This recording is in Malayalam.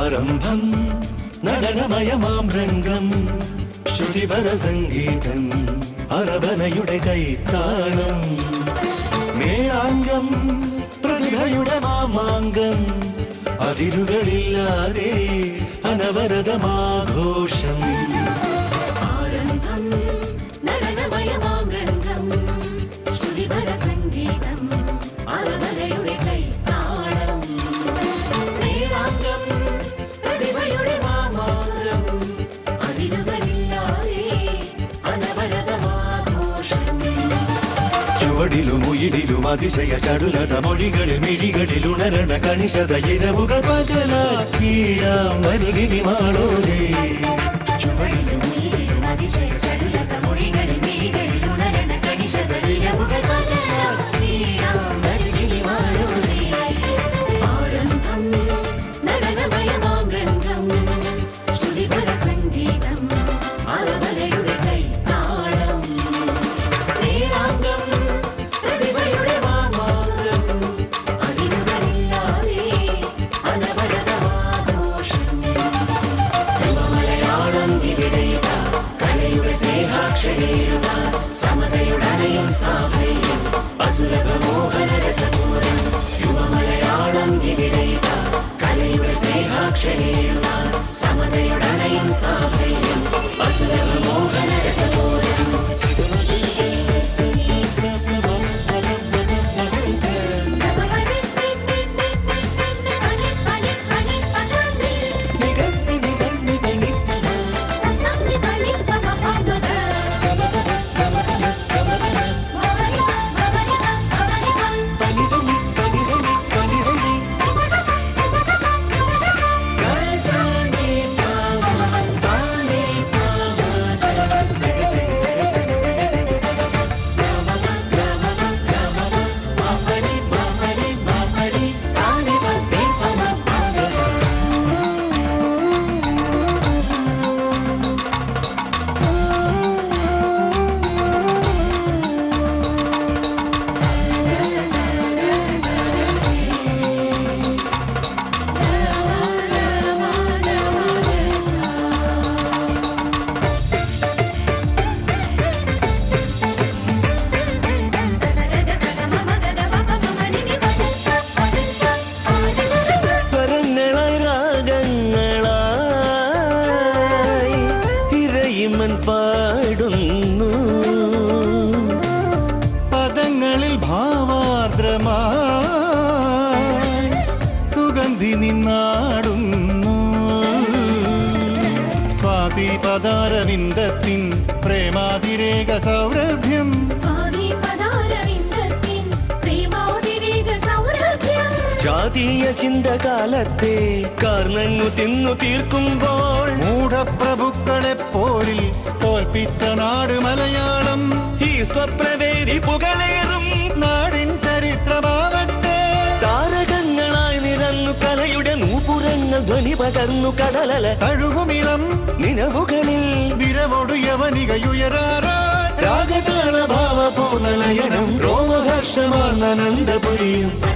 ആരംഭം നടനമയമാം രംഗം ശ്രുതിപര സംഗീതം അരബനയുടെ കൈത്താളം മേളാംഗം പ്രതിഭയുടെ മാമാങ്കം അതിരുകളില്ലാതെ അനവരതമാഘോഷം ആരംഭം നടനമയമാം രംഗം ശ്രുതിപര സംഗീതം അരബനയുടെ കൈത്താളം മേളാംഗം പ്രതിഭയുടെ മാമാങ്കം അതിരുകളില്ലാതെ അനവരതമാഘോഷം ചുവടിലും ഉയിരിലും അതിശയ ചടുലത മൊഴികളിൽ മിഴികളിൽ ഉണരണ കണിശത ഇരവുകൾ പകലാക്കീടാം വരുകിനി മാളോരേ ചുവടിലും ഉയിരിലും അതിശയ ചടുലത മൊഴികളിൽ മിഴികളിൽ ഉണരണ കണിശത ഇരവുകൾ പകലാക്കീടാം വരുകിനി മാളോരേ ആരംഭം നടനമയമാം രംഗം ശ്രുതിപര സംഗീതം അരബനയുടെ കൈത്താളം മേളാംഗം പ്രതിഭയുടെ മാമാങ്കം അതിരുകളില്ലാതെ അനവരതമാഘോഷം യുവമലയാളം ഇവിടെയുക കലയുടെ സ്നേഹാക്ഷരേഴുക സമതയുടനയും സാഫല്യം അസുലഭ മോഹന രസപൂരം യുവമലയാളം ഇവിടെയുക കലയുടെ സ്നേഹാക്ഷരേഴുക സമതയുടനയും സാഫല്യം അസുലഭ മോഹന രസപൂരം സ്വരങ്ങളായി രാഗങ്ങളായി ഇരയിമൻ പാടുന്നു പദങ്ങളിൽ ഭാവാർദ്രമായി സുഗന്ധി നിന്നാടുന്നു സ്വാതി പദാരവിന്ദത്തിൻ പ്രേമാതിരേക സൗരഭ്യം ജാതീയ ചിന്തകാലത്തെ കാർന്നങ്ങു തിന്നു തീർക്കുമ്പോൾ മൂഢപ്രഭുക്കളെ പോരിൽ തോൽപ്പിച്ച നാട് മലയാളം ഈ സ്വപ്നവേദി പുകളേറും നാടിൻ ചരിത്രമാവട്ടെ താരകങ്ങളായി നിറന്നു കലയുടെ നൂപുരങ്ങൾ ധ്വനി പകർന്നു കടലല തഴുകുമിളം നിലവുകളിൽ വിരവൊടു യവനികയുയരാറാ രാഗതാള ഭാവപൂർണലയനം രോമഹർഷമാനന്ദപുരിയും da